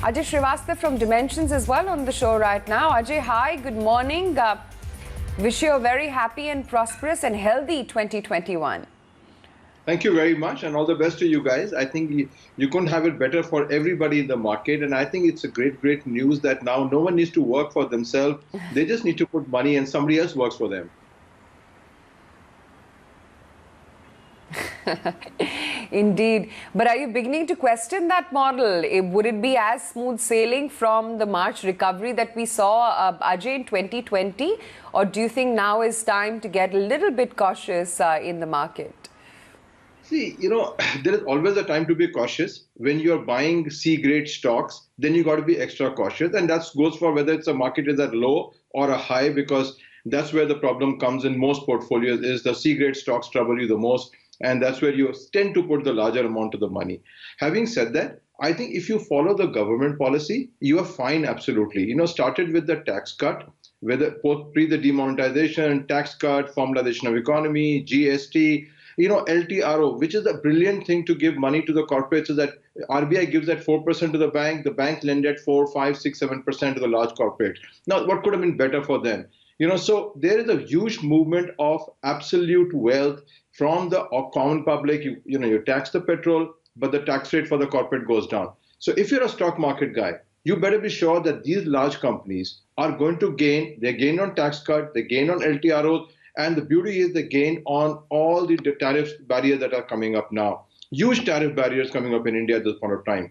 Ajay Srivastava from Dimensions as well on the show right now. Ajay, hi, good morning. Wish you a very happy and prosperous and healthy 2021. Thank you very much and all the best to you guys. I think you couldn't have it better for everybody in the market. And I think it's a great news that now no one needs to work for themselves. They just need to put money and somebody else works for them. Indeed. But are you beginning to question that model? Would it be as smooth sailing from the March recovery that we saw, Ajay, in 2020? Or do you think now is time to get a little bit cautious in the market? See, there is always a time to be cautious. When you're buying C-grade stocks, then you got to be extra cautious. And that goes for whether it's a market is at low or a high, because that's where the problem comes in most portfolios is the C-grade stocks trouble you the most. And that's where you tend to put the larger amount of the money. Having said that, I think if you follow the government policy, you are fine, absolutely. Started with the tax cut, whether pre the demonetization, tax cut, formalization of economy, GST, LTRO, which is a brilliant thing to give money to the corporates, so that RBI gives that 4% to the bank lend at 4, 5, 6, 7% to the large corporates. Now, what could have been better for them? So there is a huge movement of absolute wealth from the common public. You tax the petrol, but the tax rate for the corporate goes down. So if you're a stock market guy, you better be sure that these large companies are going to gain. They gain on tax cut, they gain on LTROs, and the beauty is they gain on all the tariff barriers that are coming up now. Huge tariff barriers coming up in India at this point of time.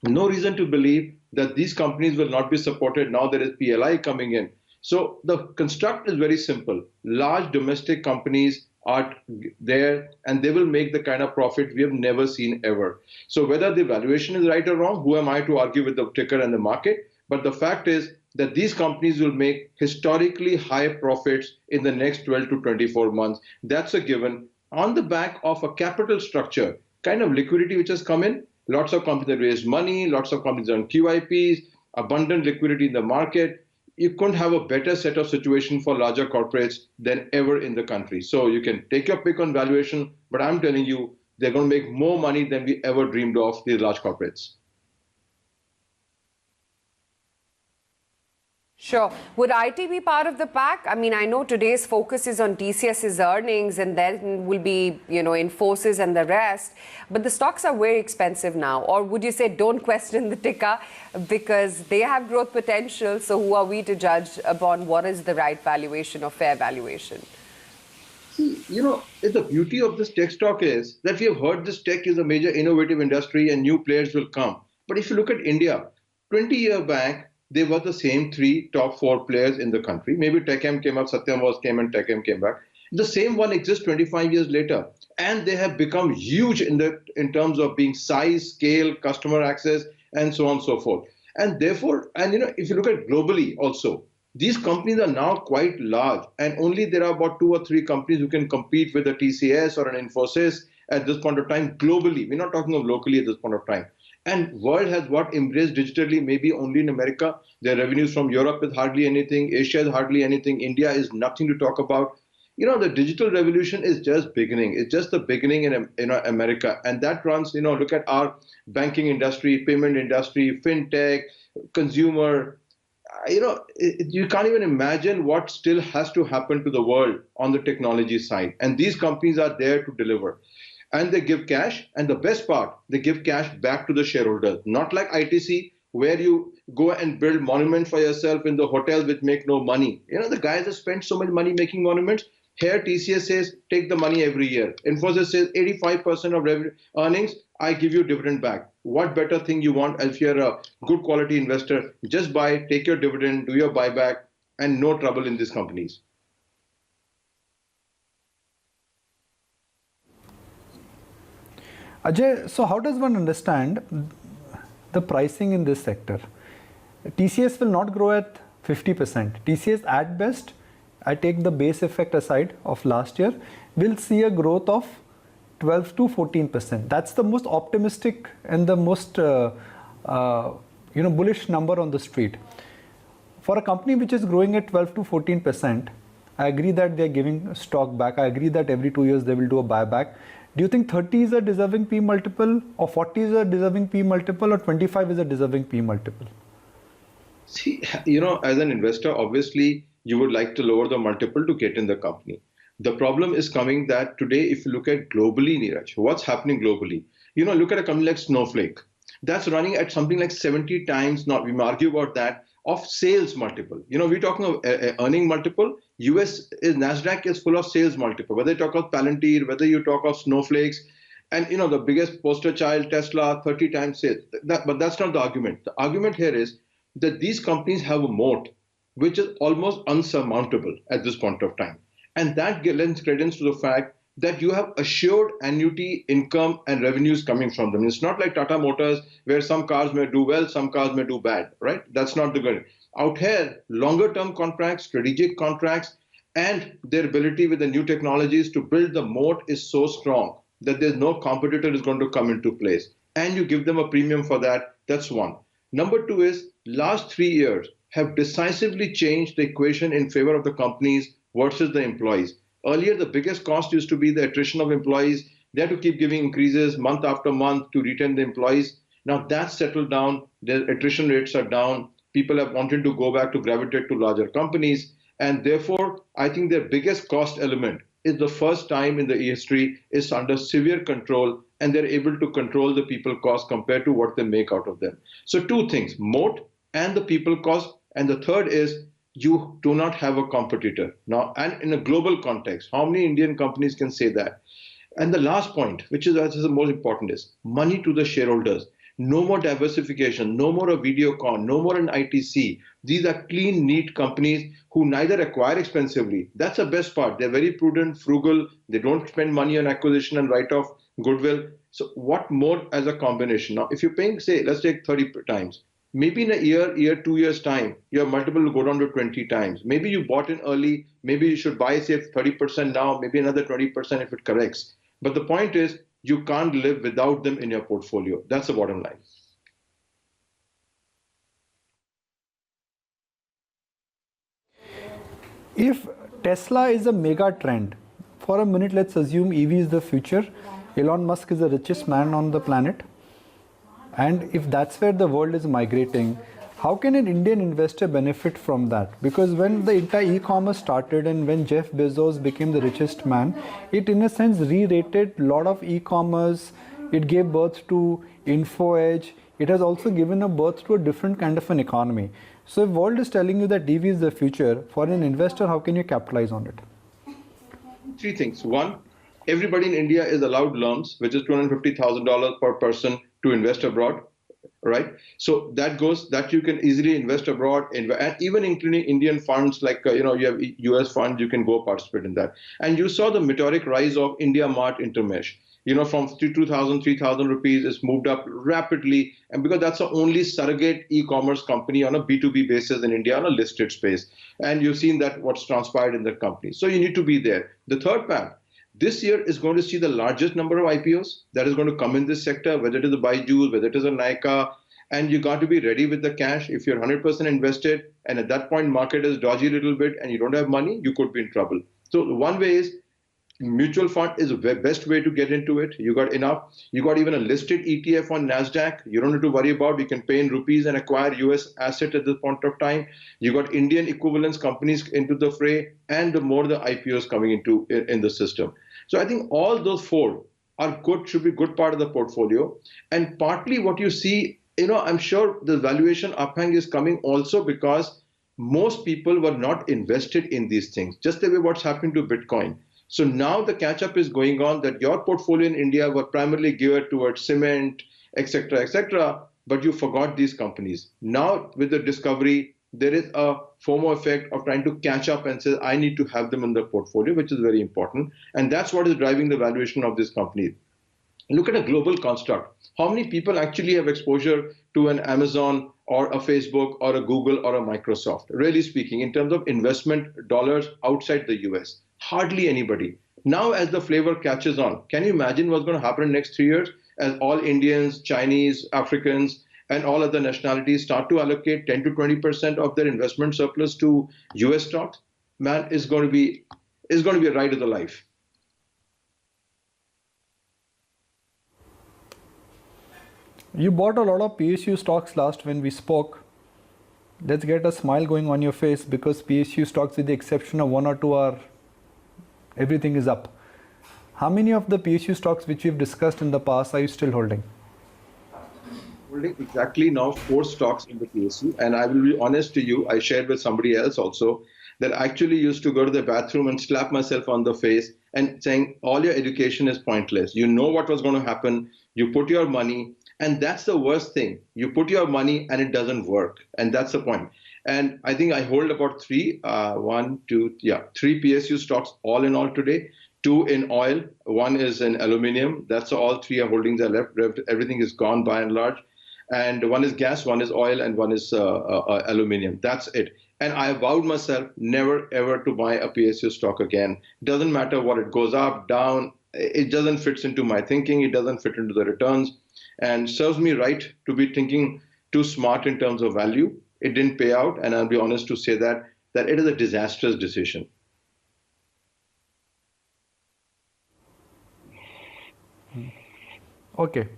No reason to believe that these companies will not be supported. Now there is PLI coming in. So the construct is very simple. Large domestic companies are there and they will make the kind of profit we have never seen ever. So whether the valuation is right or wrong, who am I to argue with the ticker and the market? But the fact is that these companies will make historically high profits in the next 12 to 24 months. That's a given. On the back of a capital structure, kind of liquidity which has come in, lots of companies that raise money, lots of companies on QIPs, abundant liquidity in the market. You couldn't have a better set of situation for larger corporates than ever in the country. So you can take your pick on valuation, but I'm telling you, they're going to make more money than we ever dreamed of, these large corporates. Sure. Would IT be part of the pack? I mean, I know today's focus is on TCS's earnings and then will be, Infosys and the rest. But the stocks are very expensive now. Or would you say don't question the ticker because they have growth potential? So who are we to judge upon what is the right valuation or fair valuation? See, the beauty of this tech stock is that we have heard this tech is a major innovative industry and new players will come. But if you look at India, 20-year back, they were the same top 4 players in the country. Maybe TechM came up, Satyam came and TechM came back. The same one exists 25 years later. And they have become huge in terms of being size, scale, customer access, and so on and so forth. And therefore, if you look at globally also, these companies are now quite large. And only there are about 2 or 3 companies who can compete with a TCS or an Infosys at this point of time globally. We're not talking of locally at this point of time. And world has embraced digitally, maybe only in America. Their revenues from Europe is hardly anything. Asia is hardly anything. India is nothing to talk about. The digital revolution is just beginning. It's just the beginning in America. And that runs, look at our banking industry, payment industry, fintech, consumer. You can't even imagine what still has to happen to the world on the technology side. And these companies are there to deliver. And they give cash, and the best part, they give cash back to the shareholders. Not like ITC, where you go and build monuments for yourself in the hotels which make no money. The guys have spent so much money making monuments. Here, TCS says, take the money every year. Infosys says, 85% of revenue earnings, I give you dividend back. What better thing you want if you're a good quality investor? Just buy, take your dividend, do your buyback, and no trouble in these companies. Ajay, so how does one understand the pricing in this sector? TCS will not grow at 50%. TCS at best, I take the base effect aside of last year, will see a growth of 12 to 14%. That's the most optimistic and the most bullish number on the street. For a company which is growing at 12 to 14%, I agree that they're giving stock back. I agree that every 2 years they will do a buyback. Do you think 30 is a deserving P multiple, or 40 is a deserving P multiple, or 25 is a deserving P multiple? See, as an investor, obviously you would like to lower the multiple to get in the company. The problem is coming that today, if you look at globally, Neeraj, what's happening globally? Look at a company like Snowflake. That's running at something like 70 times, not we may argue about that, of sales multiple. We're talking of earning multiple. NASDAQ is full of sales multiple. Whether you talk of Palantir, whether you talk of Snowflakes, and the biggest poster child, Tesla, 30 times sales. But that's not the argument. The argument here is that these companies have a moat which is almost unsurmountable at this point of time. And that lends credence to the fact that you have assured annuity income and revenues coming from them. It's not like Tata Motors, where some cars may do well, some cars may do bad, right? That's not the good. Out here, longer term contracts, strategic contracts, and their ability with the new technologies to build the moat is so strong that there's no competitor is going to come into place. And you give them a premium for that. That's one. Number two is last 3 years have decisively changed the equation in favor of the companies versus the employees. Earlier, the biggest cost used to be the attrition of employees. They had to keep giving increases month after month to retain the employees. Now that's settled down. The attrition rates are down. People have wanted to go back to gravitate to larger companies. And therefore, I think their biggest cost element is the first time in the history is under severe control, and they're able to control the people cost compared to what they make out of them. So two things, moat and the people cost. And the third is you do not have a competitor. Now, and in a global context, how many Indian companies can say that? And the last point, which is the most important, is money to the shareholders. No more diversification, no more a Videocon, no more an ITC. These are clean, neat companies who neither acquire expensively. That's the best part. They're very prudent, frugal. They don't spend money on acquisition and write off goodwill. So what more as a combination? Now, if you're paying, say, let's take 30 times. Maybe in a year, 2 years time, your multiple will go down to 20 times. Maybe you bought in early. Maybe you should buy, say, 30% now, maybe another 20% if it corrects. But the point is, you can't live without them in your portfolio. That's the bottom line. If Tesla is a mega trend, for a minute, let's assume EV is the future. Elon Musk is the richest man on the planet. And if that's where the world is migrating, how can an Indian investor benefit from that? Because when the entire e-commerce started and when Jeff Bezos became the richest man, it in a sense re-rated a lot of e-commerce. It gave birth to InfoEdge. It has also given a birth to a different kind of an economy. So if world is telling you that EV is the future, for an investor, how can you capitalize on it? Three things. One, everybody in India is allowed loans, which is $250,000 per person to invest abroad, right? So that goes that you can easily invest abroad, and even including Indian funds like you have US funds, you can go participate in that. And you saw the meteoric rise of India Mart Intermesh. From 2,000, 3,000 rupees, it's moved up rapidly, and because that's the only surrogate e-commerce company on a B2B basis in India on a listed space, and you've seen that what's transpired in the company. So you need to be there. The third part. This year is going to see the largest number of IPOs that is going to come in this sector, whether it is a Byju's, whether it is a Nykaa, and you got to be ready with the cash. If you're 100% invested and at that point market is dodgy a little bit and you don't have money, you could be in trouble. So one way is mutual fund is the best way to get into it. You got enough. You got even a listed ETF on NASDAQ. You don't need to worry about. You can pay in rupees and acquire US asset at this point of time. You got Indian equivalence companies into the fray, and the more the IPOs coming into in the system. So I think all those four are good, should be good part of the portfolio. And partly what you see, I'm sure the valuation uphang is coming also because most people were not invested in these things, just the way what's happened to Bitcoin. So now the catch up is going on that your portfolio in India were primarily geared towards cement, etc., but you forgot these companies. Now with the discovery, there is a FOMO effect of trying to catch up and say, I need to have them in the portfolio, which is very important. And that's what is driving the valuation of this company. Look at a global construct. How many people actually have exposure to an Amazon or a Facebook or a Google or a Microsoft? Really speaking, in terms of investment dollars outside the US, hardly anybody. Now, as the flavor catches on, can you imagine what's going to happen in the next 3 years as all Indians, Chinese, Africans, and all other nationalities start to allocate 10 to 20% of their investment surplus to US stocks? Man, it's going to be a ride of the life. You bought a lot of PSU stocks last when we spoke. Let's get a smile going on your face, because PSU stocks, with the exception of one or two, are everything is up. How many of the PSU stocks which we've discussed in the past are you still holding? Holding exactly now 4 stocks in the PSU, and I will be honest to you, I shared with somebody else also that I actually used to go to the bathroom and slap myself on the face and saying all your education is pointless. You know what was going to happen. You put your money, and that's the worst thing. You put your money and it doesn't work, and that's the point. And I think I hold about three PSU stocks all in all today. 2 in oil, 1 is in aluminium. That's all 3 holdings are left. Everything is gone by and large. And 1 is gas, 1 is oil, and 1 is aluminium. That's it. And I vowed myself never ever to buy a PSU stock again. Doesn't matter what it goes up, down. It doesn't fit into my thinking. It doesn't fit into the returns, and serves me right to be thinking too smart in terms of value. It didn't pay out, and I'll be honest to say that it is a disastrous decision. Okay.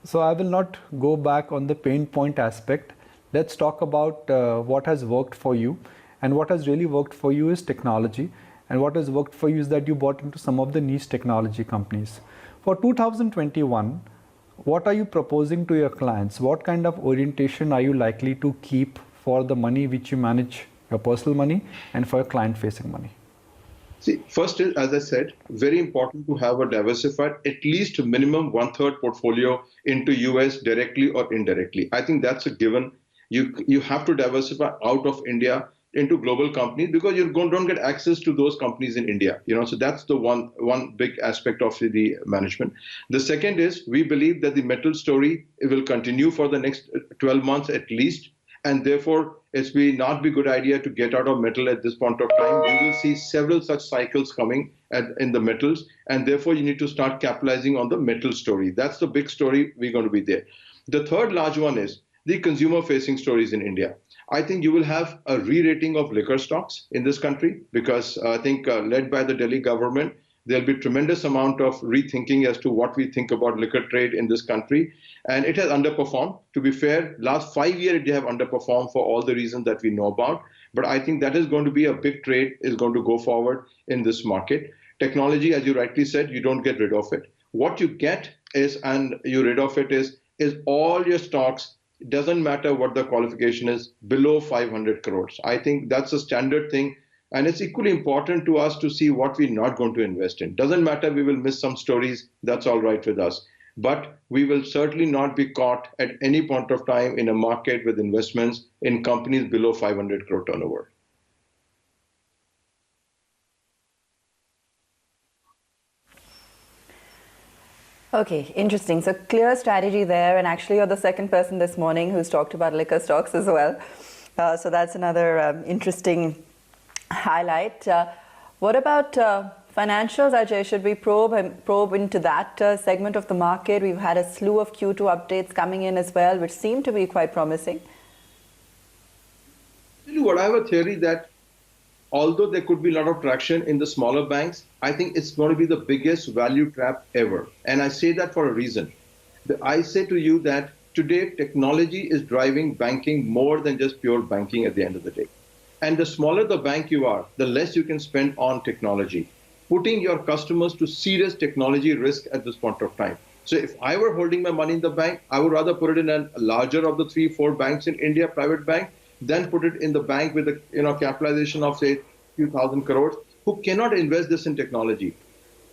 So I will not go back on the pain point aspect. Let's talk about what has worked for you. And what has really worked for you is technology. And what has worked for you is that you bought into some of the niche technology companies. For 2021, what are you proposing to your clients? What kind of orientation are you likely to keep for the money which you manage, your personal money, and for your client-facing money? See, first is, as I said, very important to have a diversified, at least minimum 1/3 portfolio into US directly or indirectly. I think that's a given. You have to diversify out of India into global companies, because you don't get access to those companies in India. So that's the one big aspect of the management. The second is, we believe that the metal story will continue for the next 12 months at least. And therefore, it's not be good idea to get out of metal at this point of time. You will see several such cycles coming in the metals, and therefore you need to start capitalizing on the metal story. That's the big story. We're going to be there. The third large one is the consumer-facing stories in India. I think you will have a re-rating of liquor stocks in this country, because I think led by the Delhi government, there'll be tremendous amount of rethinking as to what we think about liquor trade in this country. And it has underperformed. To be fair, last 5 years, it have underperformed for all the reasons that we know about. But I think that is going to be a big trade, is going to go forward in this market. Technology, as you rightly said, you don't get rid of it. What you get is, and you rid of it is all your stocks, it doesn't matter what the qualification is, below 500 crores. I think that's a standard thing. And it's equally important to us to see what we're not going to invest in. Doesn't matter, we will miss some stories. That's all right with us. But we will certainly not be caught at any point of time in a market with investments in companies below 500 crore turnover. Okay, interesting. So clear strategy there. And actually, you're the second person this morning who's talked about liquor stocks as well. So that's another interesting highlight. What about financials, Ajay? Should we probe into that segment of the market? We've had a slew of Q2 updates coming in as well, which seem to be quite promising. What I have a theory that although there could be a lot of traction in the smaller banks, I think it's going to be the biggest value trap ever. And I say that for a reason. I say to you that today technology is driving banking more than just pure banking at the end of the day. And the smaller the bank you are, the less you can spend on technology, putting your customers to serious technology risk at this point of time. So if I were holding my money in the bank, I would rather put it in a larger of the 3-4 banks in India, private bank, than put it in the bank with a capitalization of, say, few thousand crores, who cannot invest this in technology.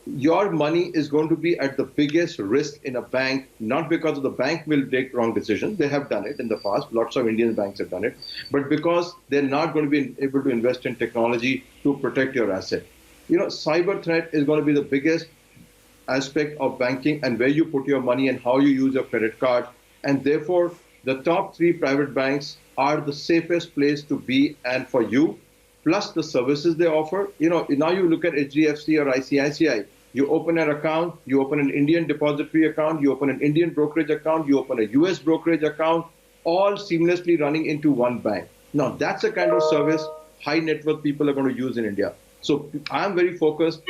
Your money is going to be at the biggest risk in a bank, not because the bank will take wrong decisions. They have done it in the past. Lots of Indian banks have done it. But because they're not going to be able to invest in technology to protect your asset. Cyber threat is going to be the biggest aspect of banking, and where you put your money and how you use your credit card. And therefore, the top 3 private banks are the safest place to be and for you, plus the services they offer. Now you look at HDFC or ICICI. You open an account, you open an Indian depository account, you open an Indian brokerage account, you open a US brokerage account, all seamlessly running into one bank. Now, that's the kind of service high net worth people are going to use in India. So I'm very focused.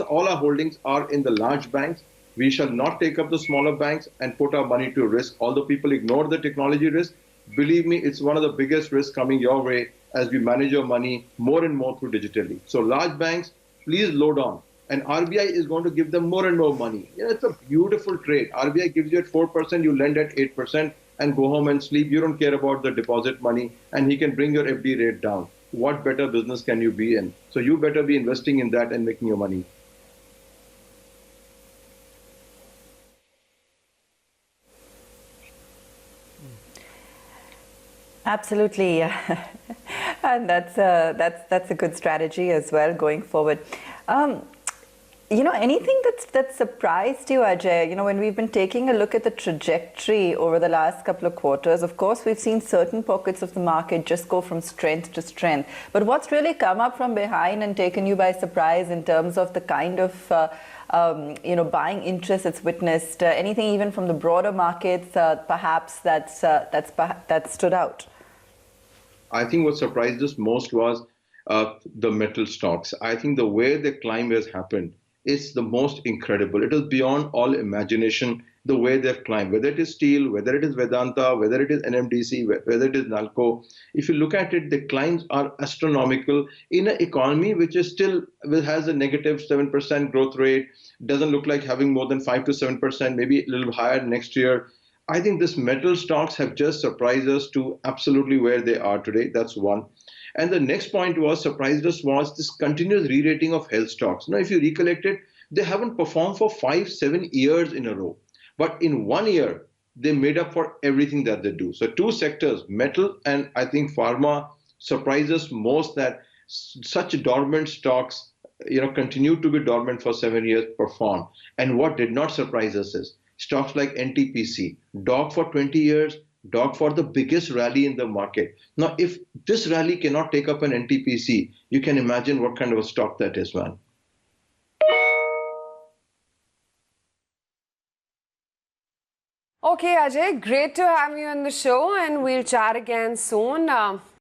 All our holdings are in the large banks. We shall not take up the smaller banks and put our money to risk. Although people ignore the technology risk, believe me, it's one of the biggest risks coming your way as we manage your money more and more through digitally. So large banks, please load on. And RBI is going to give them more and more money. It's a beautiful trade. RBI gives you at 4%, you lend at 8% and go home and sleep. You don't care about the deposit money, and he can bring your FD rate down. What better business can you be in? So you better be investing in that and making your money. Absolutely, and that's a good strategy as well going forward. Anything that's surprised you, Ajay? When we've been taking a look at the trajectory over the last couple of quarters, of course, we've seen certain pockets of the market just go from strength to strength. But what's really come up from behind and taken you by surprise in terms of the kind of buying interest it's witnessed? Anything even from the broader markets, perhaps that stood out? I think what surprised us most was the metal stocks. I think the way the climb has happened is the most incredible. It is beyond all imagination the way they've climbed, whether it is steel, whether it is Vedanta, whether it is NMDC, whether it is Nalco. If you look at it, the climbs are astronomical in an economy which is still has a negative 7% growth rate, doesn't look like having more than 5 to 7%, maybe a little higher next year. I think this metal stocks have just surprised us to absolutely where they are today. That's one. And the next point was surprised us was this continuous re-rating of health stocks. Now, if you recollect it, they haven't performed for 5-7 years in a row. But in 1 year, they made up for everything that they do. So two sectors, metal and I think pharma, surprised us most that such dormant stocks, continue to be dormant for 7 years, perform. And what did not surprise us is stocks like NTPC, dog for 20 years, dog for the biggest rally in the market. Now, if this rally cannot take up an NTPC, you can imagine what kind of a stock that is, man. Okay, Ajay, great to have you on the show, and we'll chat again soon.